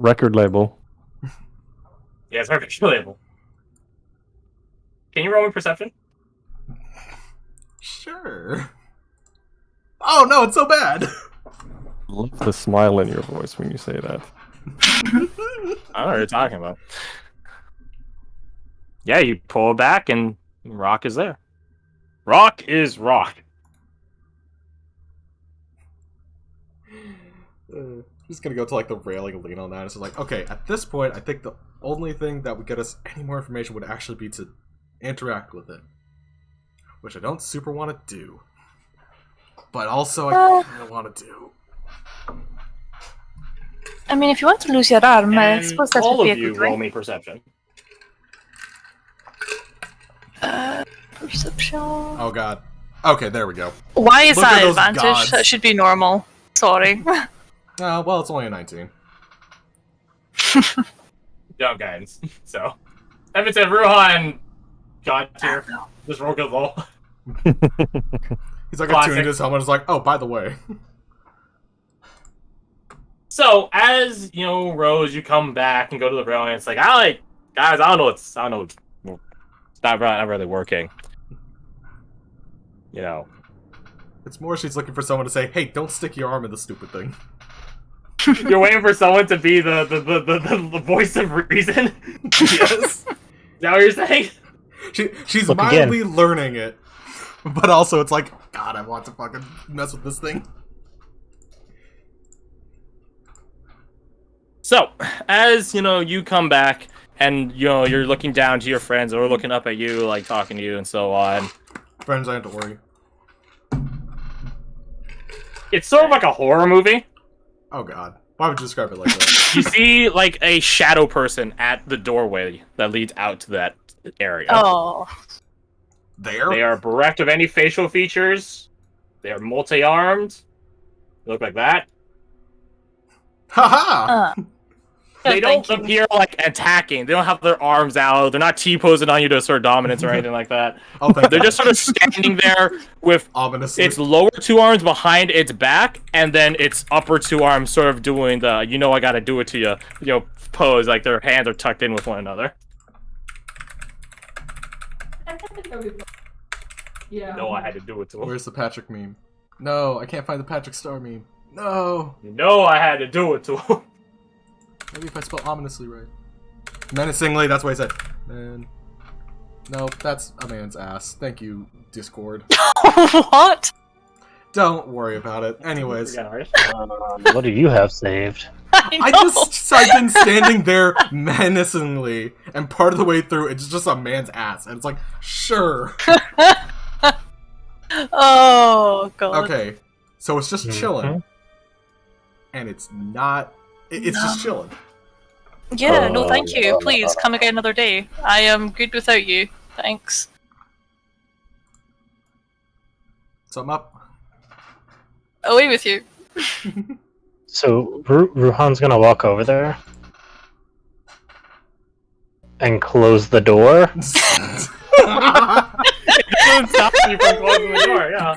Record label. Yeah, it's record label. Can you roll me perception? Sure. Oh no, it's so bad. Love the smile in your voice when you say that. I don't know what you're talking about. Yeah, you pull back and rock is there. Rock is rock. Just gonna go to like the railing, lean on that. It's like, okay, at this point, I think the only thing that would get us any more information would actually be to interact with it, which I don't super want to do, but also I kind of want to do. I mean, if you want to lose your arm, I And suppose that all would be of a you good roll way. me perception. Perception. Oh god. Okay, there we go. Why is Look at that those advantage? gods. That should be normal. Sorry. Well, it's only a 19. No guidance. So, if it's a Ruhan god tier, just roll good roll. He's like Classic. attuned to his helmet. It's like, oh, by the way. So, as you know, Rose, you come back and go to the railing. It's like, guys, I don't know. It's not really working. You know, It's more she's looking for someone to say, hey, don't stick your arm in the stupid thing. you're waiting for someone to be the voice of reason. Yes. Is that what you're saying? She's Look mildly learning it. But also it's like, God, I want to fucking mess with this thing. So, as you know, you come back and you're looking down to your friends, or looking up at you, like talking to you, and so on. Friends, I have to worry. It's sort of like a horror movie. Oh god. Why would you describe it like that? You see, like, a shadow person at the doorway that leads out to that area. Oh. There? They are bereft of any facial features. They are multi-armed. They look like that. Haha! They don't thank you. appear like attacking. They don't have their arms out. They're not T-posing on you to assert dominance or anything like that. Oh, thank They're God. just sort of standing there with Ominously. its lower two arms behind its back, and then its upper two arms sort of doing the I gotta do it to you, pose, like their hands are tucked in with one another. Yeah. No, I had to do it to them. Where's the Patrick meme? No, I can't find the Patrick Star meme. No! No, I had to do it to them. Maybe if I spell ominously right. Menacingly, that's what I said. Man. No, that's a man's ass. Thank you, Discord. What? Don't worry about it. Anyways. What do you have saved? I just I've been standing there menacingly, and part of the way through, it's just a man's ass, and it's like, sure. Oh, God. Okay, so it's just chilling, and it's not. It's just chilling. Yeah, no, thank you. Please, come again another day. I am good without you. Thanks. Something up. Away with you. So Ruhan's gonna walk over there and close the door. It doesn't stop you from closing the door, yeah.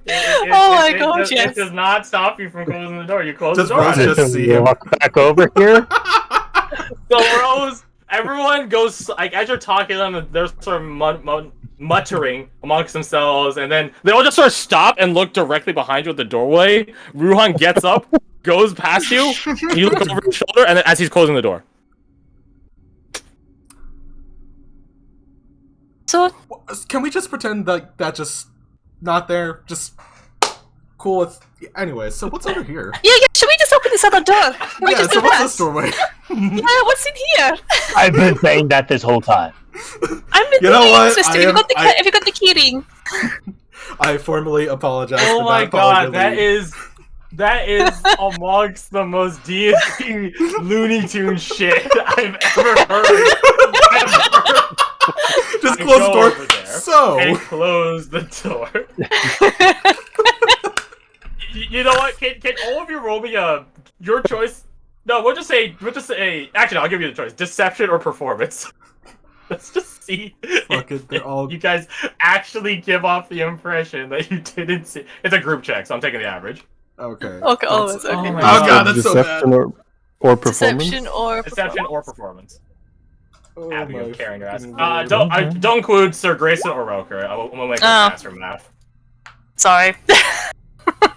Yes. It does not stop you from closing the door. You close Does the door. Rose on it. just see him? Walk back over here. So Rose, everyone goes, like, as you're talking to them, they're sort of muttering amongst themselves, and then they all just sort of stop and look directly behind you at the doorway. Ruhan gets up, goes past you, and you look over his shoulder, and then as he's closing the door. So, Can we just pretend like that just not there? Just cool with. Anyways, so what's over here? yeah, should we just open this other door? Can we Yeah, just so do what's that? this doorway? Yeah, what's in here? I've been saying that this whole time. I'm the You know what? sister. I Have am- you got the key ring? I formally apologize Oh for my that god, apology. that is amongst the most deity Looney Tune shit I've ever heard. Just You close go the door. over there So, and close the door. You know what? Can all of you roll me your choice? No, we'll just say actually, no, I'll give you the choice: deception or performance. Let's just see Fuck it, they're all- you guys actually give off the impression that you didn't see. It's a group check, so I'm taking the average. okay. Okay, oh, That's- it's okay. Oh my Oh god, that's so bad. Deception Or performance. Deception or Deception or performance. performance. Oh Abigail my carrying your ass. fucking lord. Don't include Sir Grayson or Roker. I'm gonna make a pass from math. Sorry.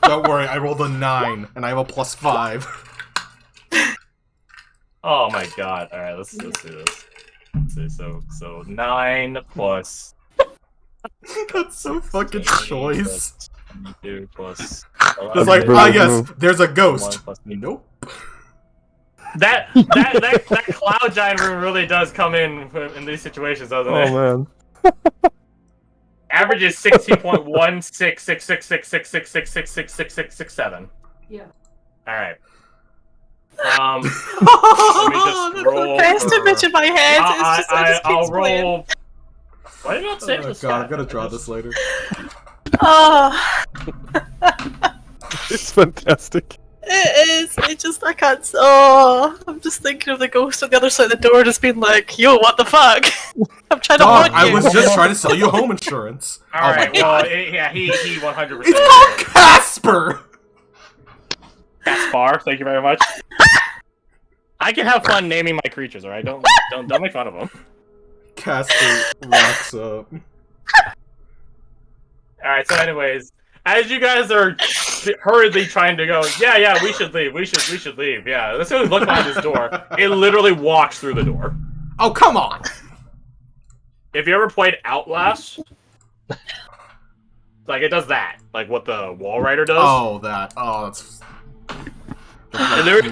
Don't worry, I rolled a 9, and I have a +5. Oh my god! All right, let's do this. Let's see, so 9 plus. That's so fucking 16 choice. plus 22 plus. It's like, Brilliant yes, move. there's a 1 ghost. plus Nope. that cloud giant room really does come in these situations, doesn't it? Oh man. Average is 16.166666666666667. Yeah. All right. Let Let me just roll. Best for- image in my head. It's just, I just I'll keeps playing. roll. Why did you not save Oh this? god, I'm gonna draw this later. Oh, It's fantastic. it is. It just, I can't. Oh, I'm just thinking of the ghost on the other side of the door just being like, yo, what the fuck? I'm trying to Dog, warn you. I was just trying to sell you home insurance. All Oh my right. god. Well, yeah, he 100%. It's called Casper! Caspar. Thank you very much. I can have fun naming my creatures. All right. Don't make fun of them. Casper rocks up. Alright, so anyways, as you guys are hurriedly trying to go, yeah, we should leave, we should leave, yeah. Let's go look behind this door. It literally walks through the door. Oh, come on! If you ever played Outlast, like, it does that. Like, what the Wall Rider does. Oh, that. Oh, that's...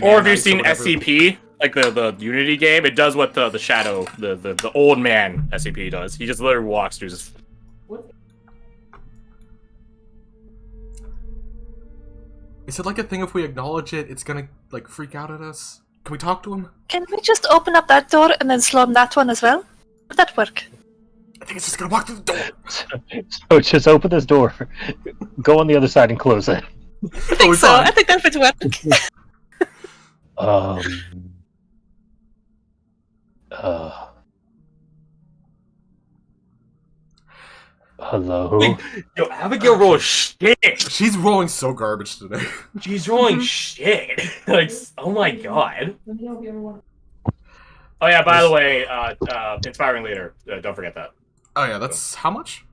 Or if you've seen SCP, like the Unity game, it does what the Shadow, the old man SCP does. He just literally walks through this. Is it like a thing if we acknowledge it, it's gonna, like, freak out at us? Can we talk to him? Can we just open up that door and then slam that one as well? Would that work? I think it's just gonna walk through the door. So just open this door, go on the other side and close it. I think so. I think that would work. Uh, hello? Yo, Abigail rolls shit! She's rolling so garbage today. She's rolling shit! Like, oh my god. Let me know if you ever want. Oh yeah, by the way, inspiring leader. Don't forget that. Oh yeah, that's how much?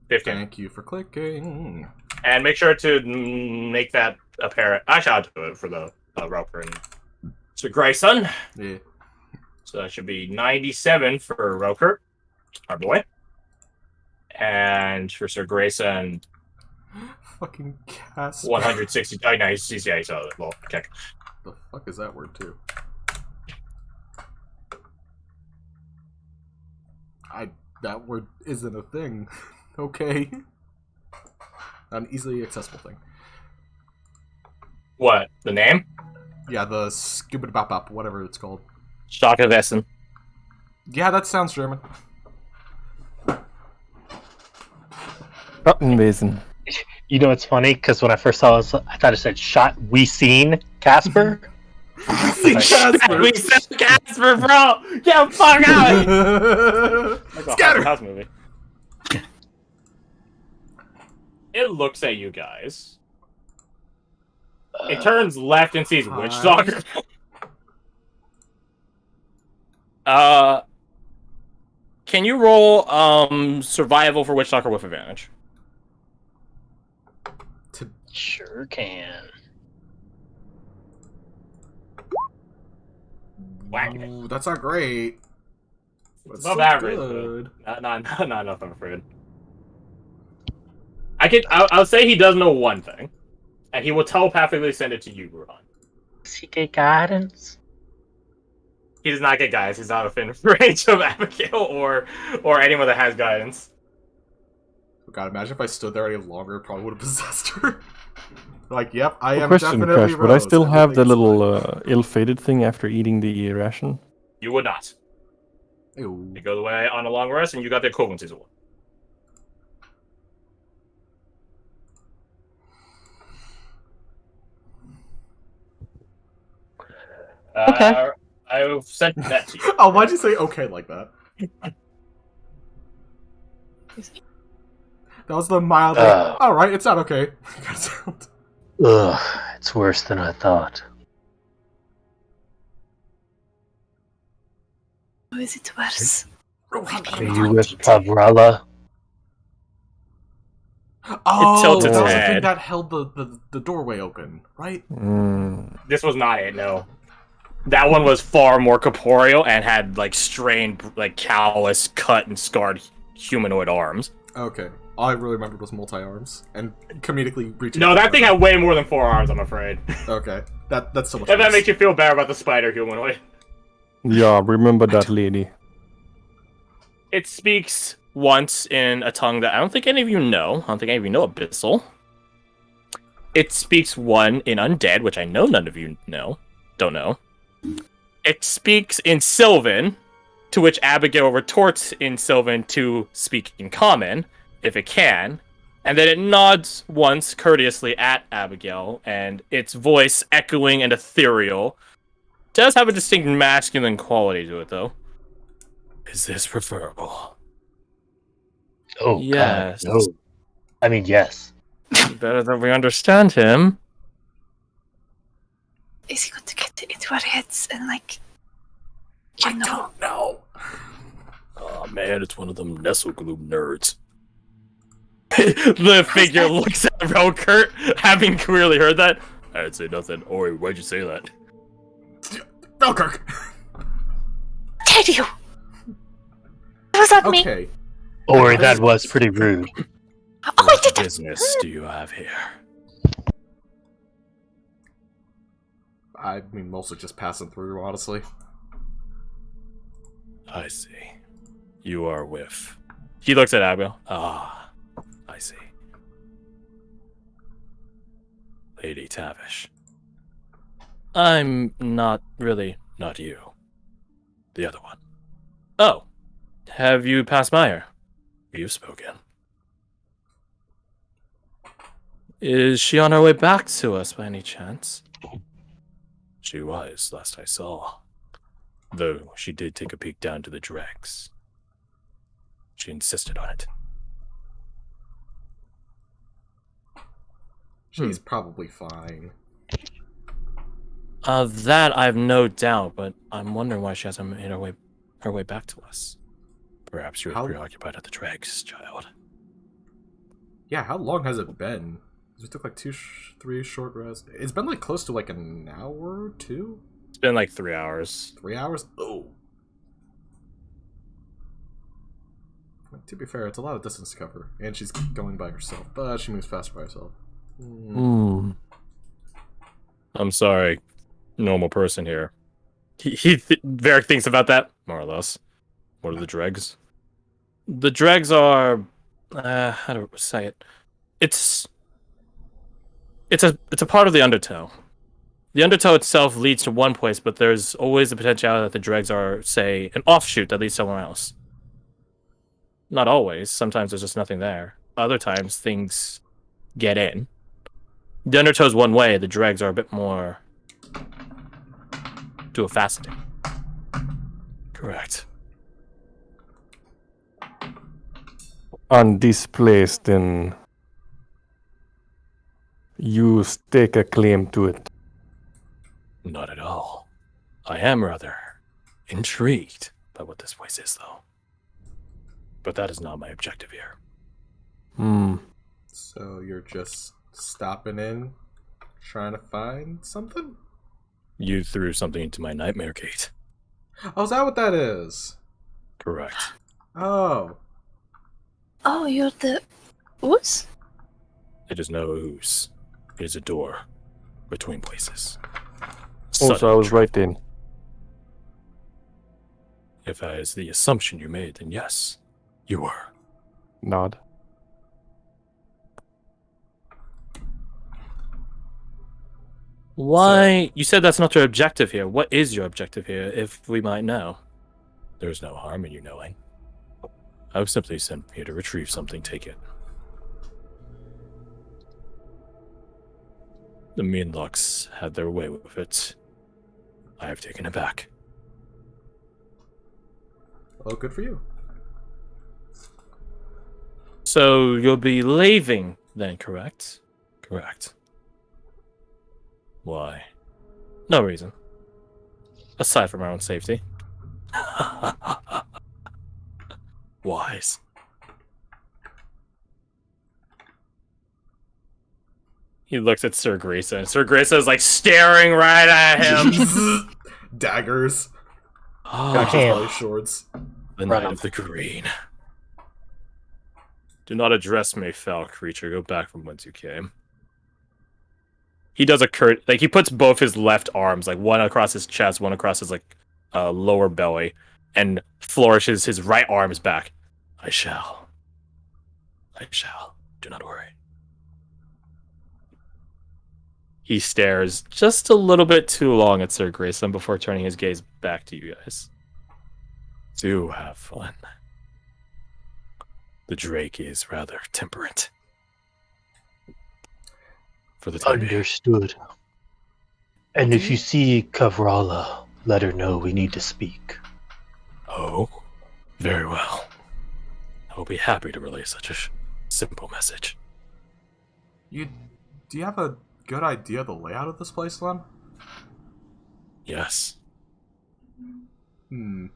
15. Thank you for clicking. And make sure to make that apparent. Actually, I'll do it for the Roper and Sir Grayson. Yeah. So that should be 97 for Roker, our boy. And for Sir Grayson, Fucking Casper. 160. Oh, no, he's yeah, he's well, check. The fuck is that word too? That word isn't a thing. Okay. An easily accessible thing. What? The name? Yeah, the Skubid Bop Bop, whatever it's called. Shock of Essen. Yeah, that sounds German. Rattenwesen. You know it's funny because when I first saw it, I thought it said "shot we seen Casper." Casper! We said Casper, bro! Get the fuck out! Like a Scatter! House movie. It looks at you guys. It turns left and sees Witch Stalker. Can you roll survival for Witch Stalker with advantage? Sure can. Whack. Ooh, that's not great. But It's above still average, good. but not enough, I'm afraid. I'll say he does know one thing, and he will telepathically send it to you, Ruhan. Does he get guidance? He does not get guidance. He's not within range of Abigail or anyone that has guidance. God, imagine if I stood there any longer, it probably would have possessed her. Like, yep, I am Question, definitely Crash, would I Rose. still have the Everything's little ill-fated thing after eating the ration? You would not. fine. Ew. You go away on a long rest, and you got the equivalencies of one. Okay. I've sent that to you. Oh, why'd you say okay like that? That was the mild. Alright, it's not okay. Ugh, it's worse than I thought. Or is it worse? Are you with Pavrella? Oh, tilted that was the its thing head. that held the doorway open, right? This was not it, no. That one was far more corporeal and had like strained, like callous, cut, and scarred humanoid arms. Okay. All I really remembered was multi-arms and comedically reaching. No, that thing had way more than 4 arms, I'm afraid. Okay, that's so much. If that worse. makes you feel better about the spider humanoid. Yeah, remember that lady. It speaks once in a tongue that I don't think any of you know. I don't think any of you know Abyssal. It speaks one in Undead, which I know none of you know. Don't know. It speaks in Sylvan, to which Abigail retorts in Sylvan to speak in Common, if it can. And then it nods once courteously at Abigail, and its voice, echoing and ethereal, does have a distinct masculine quality to it, though. Is this preferable? Oh, Yes. God, no. I mean, yes. Better that we understand him. Is he going to get into our heads and like, you know? No. Oh man, it's one of them Nestle Gloom nerds. The figure looks at Relkurt, having clearly heard that. I didn't say nothing. Ori, why'd you say that? Velkirk. Did you? Was that me? Okay. Or that was pretty rude. Oh, I What did that. business do you have here? I mean, mostly just passing through, honestly. I see. You are with. He looks at Abigail. Ah, I see. Lady Tavish. I'm not you. The other one. Oh, have you passed by her? You've spoken. Is she on her way back to us by any chance? She was, last I saw. Though she did take a peek down to the dregs. She insisted on it. She's probably fine. Of that I've no doubt, but I'm wondering why she hasn't made her way back to us. Perhaps you were How- preoccupied at the dregs, child. Yeah, how long has it been? 'Cause we took like 3 short rests. It's been like close to like an hour or 2? It's been like 3 hours. 3 hours? Oh. To be fair, it's a lot of distance to cover. And she's going by herself, but she moves faster by herself. I'm sorry, normal person here. Varric thinks about that, more or less. What are the dregs? The dregs are, how do I say it? It's a part of the undertow. The undertow itself leads to one place, but there's always the potential that the dregs are, say, an offshoot that leads somewhere else. Not always. Sometimes there's just nothing there. Other times things get in. The undertow's one way. The dregs are a bit more dual-faceted. Correct. On this place, then you stake a claim to it. Not at all. I am rather intrigued by what this place is, though. But that is not my objective here. So you're just stopping in, trying to find something? You threw something into my nightmare gate. Oh, is that what that is? Correct. Oh. Oh, you're the ooze? It is no ooze. It is a door between places. Also, I was right then. If that is the assumption you made, then yes, you were. Nod. Why? You said that's not your objective here. What is your objective here, if we might know? There's no harm in you knowing. I was simply sent here to retrieve something. Take it. The Meanlocks had their way with it. I have taken it back. Oh, good for you. So you'll be leaving then, correct? Correct. Why? No reason. Aside from our own safety. wise. He looks at Sir Grayson. Sir Grayson is like staring right at him. Daggers. Oh, Patches Damn. belly shorts. the Knight of the Green. Do not address me, foul creature. Go back from whence you came. He does a he puts both his left arms, like one across his chest, one across his lower belly, and flourishes his right arms back. I shall. Do not worry. He stares just a little bit too long at Sir Grayson before turning his gaze back to you guys. Do have fun. The Drake is rather temperate. For the time being. Understood. And if you see Kavrala, let her know we need to speak. Oh, very well. I will be happy to relay such a simple message. Do you have a good idea of the layout of this place, Len? Yes. Hmm.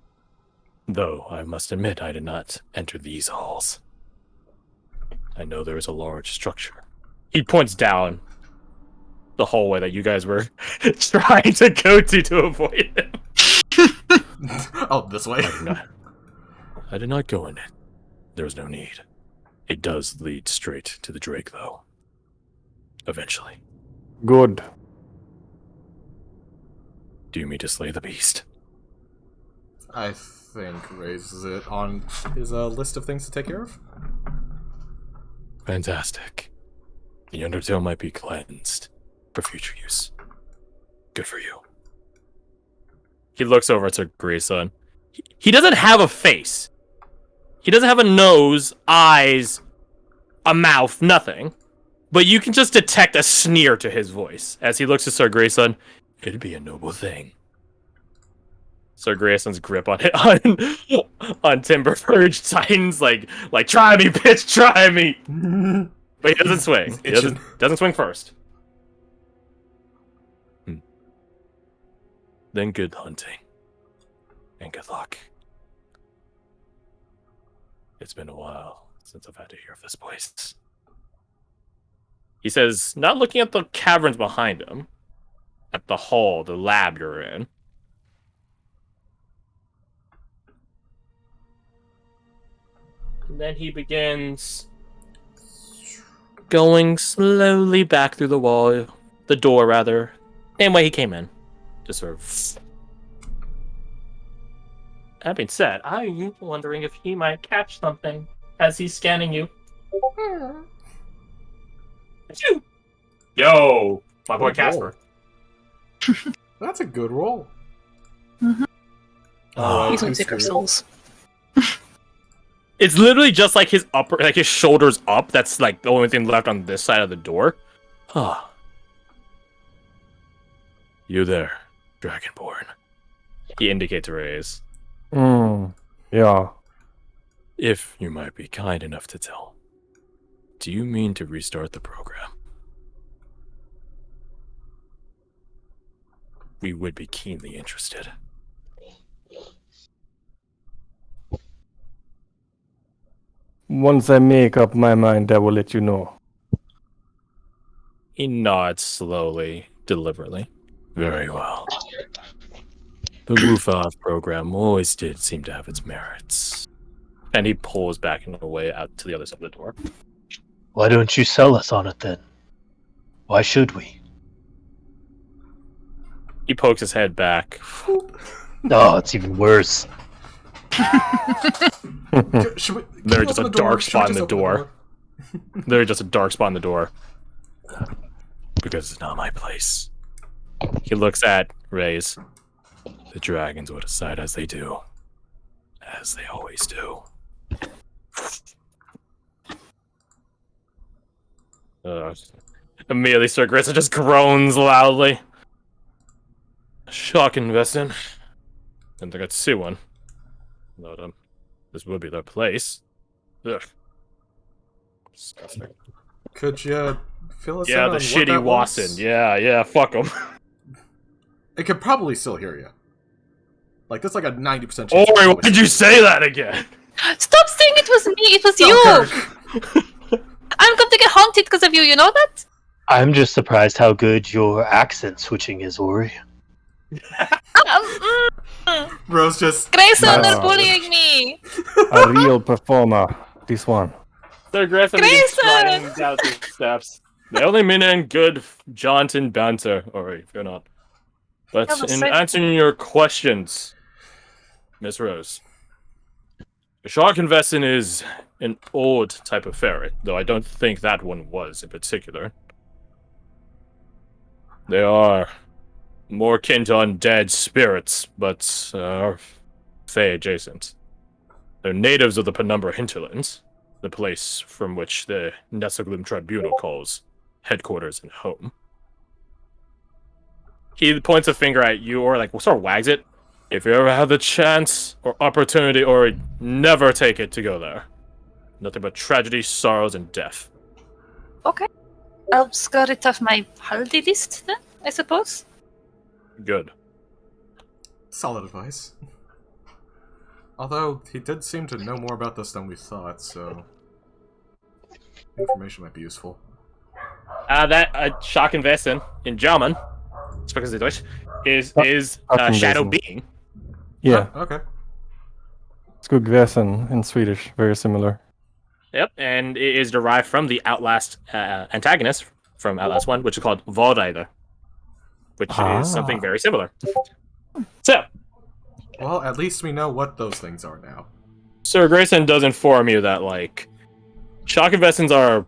Though, I must admit, I did not enter these halls. I know there is a large structure. He points down the hallway that you guys were trying to go to avoid him. Oh, this way? I did not go in it. There was no need. It does lead straight to the Drake, though. Eventually. Good. Do you mean to slay the beast? I think raises it on his list of things to take care of. Fantastic. The Undertale might be cleansed for future use. Good for you. He looks over at Sir Grayson. He doesn't have a face. He doesn't have a nose, eyes, a mouth, nothing. But you can just detect a sneer to his voice as he looks at Sir Grayson. It'd be a noble thing. Sir Grayson's grip on Timberverge tightens like try me, bitch, try me. But he doesn't swing. He doesn't swing first. Then good hunting. And good luck. It's been a while since I've had to hear of this place. He says, not looking at the caverns behind him, at the hall, the lab you're in. And then he begins going slowly back through the wall, the door rather, same way he came in. Just sort of. That being said, I'm wondering if he might catch something as he's scanning you. Yo, my boy Casper. That's a good roll. Mm-hmm. Alright, He's gonna who's take our screwed? souls. It's literally just like his his shoulders up. That's like the only thing left on this side of the door. Huh. You there, Dragonborn. He indicates Reyes. Yeah. If you might be kind enough to tell. Do you mean to restart the program? We would be keenly interested. Once I make up my mind, I will let you know. He nods slowly, deliberately. Very well. The Wufov program always did seem to have its merits. And he pulls back and away out to the other side of the door. Why don't you sell us on it then? Why should we? He pokes his head back. Oh, it's even worse. Should we, There's can we just a open the door? dark Should we spot in just the open door. There's just a dark spot in the door. Because it's not my place. He looks at Reyes. The dragons would decide as they do. As they always do. Immediately, Sir Grayson just groans loudly. Shock investing. Didn't think I'd see one. But, this would be their place. Ugh. Disgusting. Could you fill us in Yeah, on the what shitty that was? Wasson. Yeah, fuck them. It could probably still hear you. Like, that's like a 90% chance. Ori, why did you say that again? Stop saying it was me. It was No, you. Kurt. I'm going to get haunted because of you. You know that? I'm just surprised how good your accent switching is, Ori. Rose just. Grayson, Wow. they're bullying me. A real performer. This one. Sir Grayson begins Grayson! striding down the steps. The only mean in good jaunting banter. Alright, fear not. But Yeah, in but answering your questions, Miss Rose, the shark investing is an old type of ferret, though I don't think that one was in particular. They are more akin to undead spirits, but are Fey adjacent. They're natives of the Penumbra hinterlands, the place from which the Nesogloom Tribunal calls headquarters and home. He points a finger at you, or like sort of wags it. If you ever have the chance or opportunity, or never take it to go there. Nothing but tragedy, sorrows, and death. Okay. I'll score it off my holiday list then, I suppose. Good. Solid advice. Although, he did seem to know more about this than we thought, so... information might be useful. That Shock Investing in German, because of Deutsch, is shadow Shock-Investing. being. Yeah, Oh, okay. Skuggväsen in Swedish. Very similar. Yep, and it is derived from the Outlast antagonist from Outlast 1, which is called Valrider, which is something very similar. So, Well, at least we know what those things are now. Sir Grayson does inform you that, like, Shock Investments are...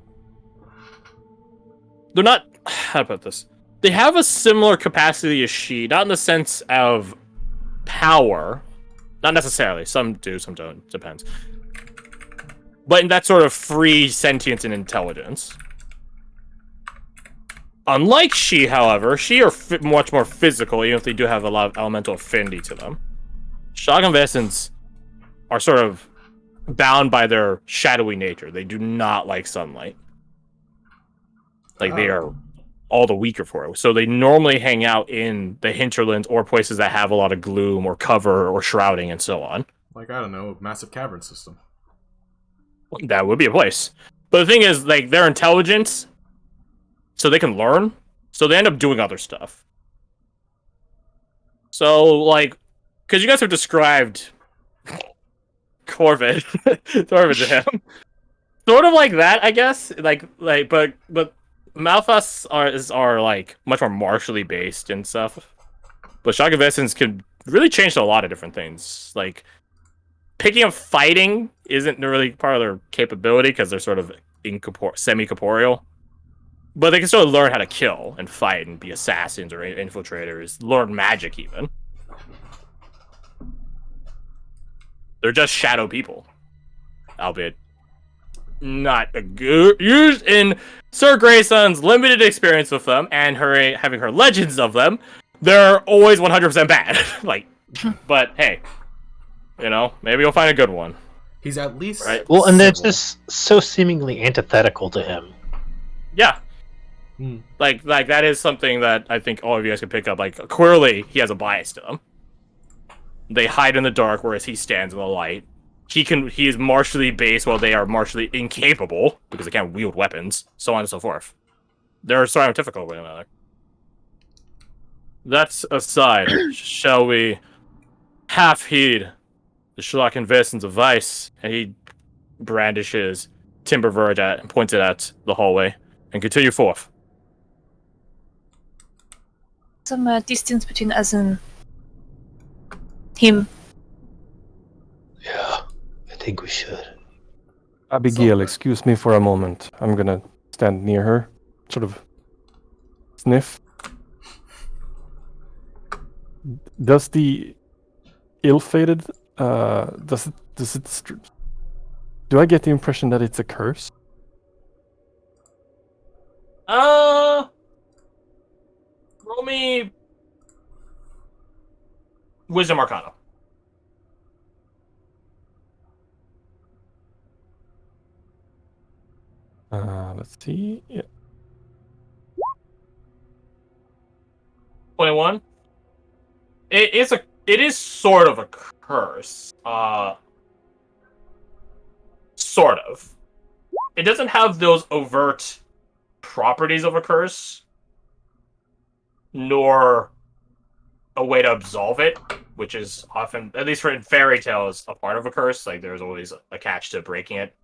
They're not... How to put this? They have a similar capacity as she, not in the sense of power. Not necessarily. Some do, some don't. Depends. But in that sort of free sentience and intelligence. Unlike she, however, she are much more physical, even if they do have a lot of elemental affinity to them. Shock Investments are sort of bound by their shadowy nature. They do not like sunlight. Like, they are all the weaker for it. So they normally hang out in the hinterlands or places that have a lot of gloom or cover or shrouding and so on. Like, I don't know, a massive cavern system. That would be a place. But the thing is, like, they're intelligent, so they can learn, so they end up doing other stuff. So, like, because you guys have described Corvid, Corvid to him, sort of like that, I guess. But Malthus are like much more martially based and stuff. But Shock Investments could really change to a lot of different things. Like, picking up fighting isn't really part of their capability because they're sort of semi-corporeal. But they can still learn how to kill and fight and be assassins or infiltrators, learn magic even. They're just shadow people. Albeit not a good... Used in Sir Grayson's limited experience with them and her having her legends of them, they're always 100% bad. Like, but hey, you know, maybe you'll find a good one. He's at least Right. Well, and they're civil. just so seemingly antithetical to him. Yeah. Hmm. Like that is something that I think all of you guys can pick up. Like, clearly he has a bias to them. They hide in the dark, whereas he stands in the light. He is martially based, while they are martially incapable because they can't wield weapons, so on and so forth. They're so antithetical with one another. That aside, shall we half heed the Schlock Investment's advice? And he brandishes Timber Verge and points it at the hallway and continue forth. Some distance between us and him. Yeah, I think we should. Abigail, So- excuse me for a moment. I'm gonna stand near her, sort of sniff. Does the ill-fated, do I get the impression that it's a curse? Roll me Wisdom Arcana. Let's see. Yeah. 21. It is sort of a curse. sort of. It doesn't have those overt properties of a curse, nor a way to absolve it, which is often, at least for in fairy tales, a part of a curse. Like, there's always a catch to breaking it.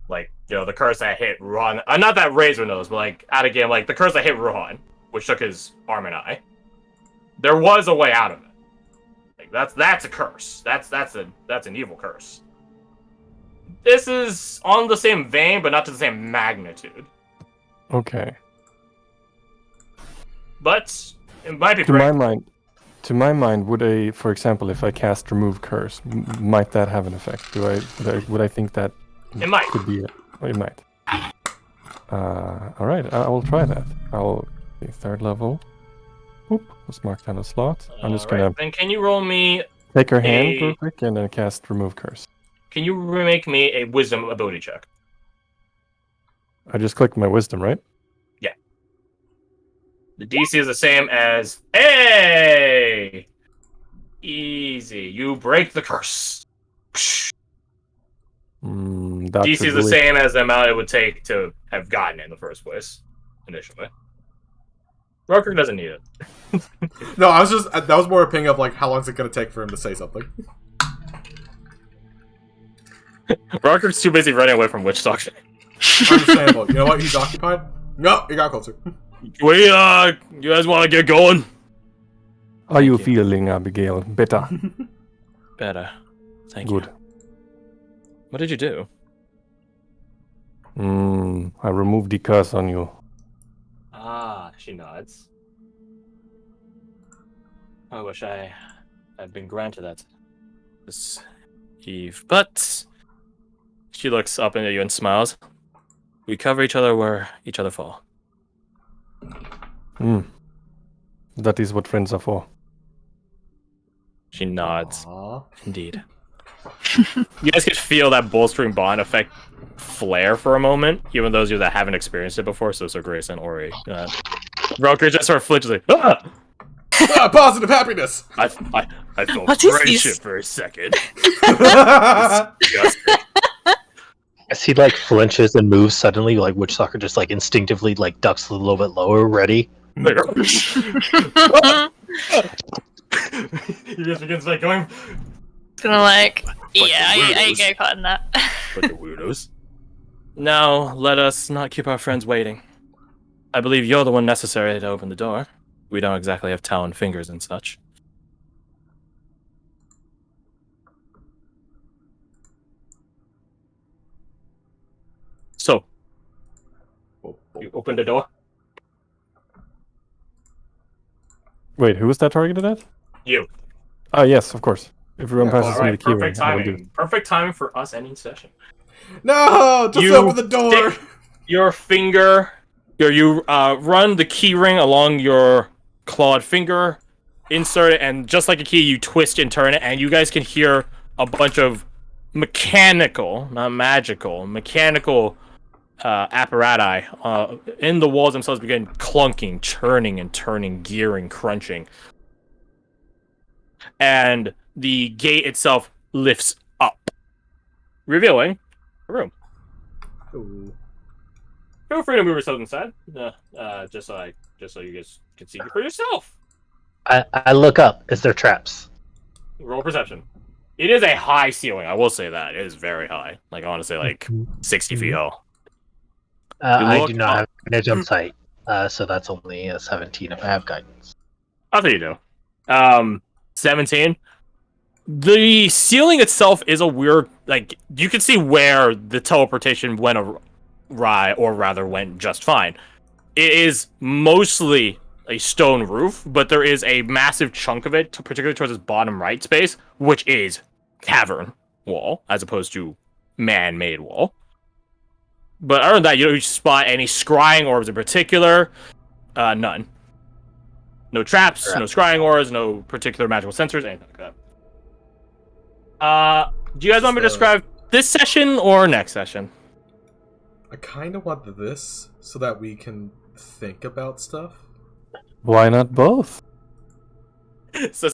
Like, you know, the curse that hit Ruhan, not that Razor knows, but like, out of game, like, the curse that hit Ruhan, which took his arm and eye. There was a way out of it. Like, that's a curse. That's an evil curse. This is on the same vein, but not to the same magnitude. Okay. But it might be To my mind, for example, if I cast Remove Curse, might that have an effect? Would I think that It might. could be it might. All right, I will try that. I'll third level. Oop, let's mark down a slot. I'm just gonna Then can you roll me? take her hand real quick and then cast Remove Curse. Can you make me a Wisdom ability check? I just clicked my Wisdom, right? The DC is the same as hey. Easy. You break the curse. That DC should is the really- same as the amount it would take to have gotten it in the first place, initially. Roker doesn't need it. No, I was just that was more a ping of like how long is it gonna take for him to say something. Roker's too busy running away from Witch Doctor. Understandable. You know what? He's occupied. No, he got closer. We you guys want to get going? Are you feeling, Abigail? Better. Better. Thank Good. you. What did you do? I removed the curse on you. Ah, she nods. I wish I had been granted that this eve, but she looks up at you and smiles. We cover each other where each other fall. That is what friends are for. She nods. Aww. Indeed. You guys could feel that bolstering bond effect flare for a moment, even those of you that haven't experienced it before, so Grace and Ori. Roker just sort of flinches like, ah! Positive happiness. I felt What is friendship this? for a second. As he like flinches and moves suddenly, like Witch Stalker just like instinctively like ducks a little bit lower, ready. He just begins like going. Gonna like, the yeah, I weirdos. get caught in that. But the weirdos. Now, let us not keep our friends waiting. I believe you're the one necessary to open the door. We don't exactly have talon fingers and such. So, you open the door? Wait, who was that targeted at? You. Ah, yes, of course. If everyone Yeah, passes me the Alright, key perfect ring, I will do timing. Perfect timing for us ending session. No, just You open the door. stick your finger, you run the key ring along your clawed finger, insert it, and just like a key, you twist and turn it, and you guys can hear a bunch of mechanical, not magical, mechanical apparatus in the walls themselves begin clunking, churning and turning, gearing, crunching. And the gate itself lifts up, revealing a room. Ooh. Feel free to move yourselves inside, just so you guys can see for yourself. I look up. Is there traps? Roll perception. It is a high ceiling. I will say that it is very high. Like I want to say like 60 feet tall. I look do not up. have advantage on sight, so that's only a 17 if I have guidance. I think you do. 17. The ceiling itself is a weird. Like you can see where the teleportation went awry, or rather went just fine. It is mostly a stone roof, but there is a massive chunk of it, particularly towards its bottom right space, which is cavern wall, as opposed to man-made wall. But other than that, you don't spot any scrying orbs in particular. None. No traps, no scrying orbs, no particular magical sensors, anything like that. Do you guys want me to describe this session or next session? I kind of want this so that we can think about stuff. Why not both? So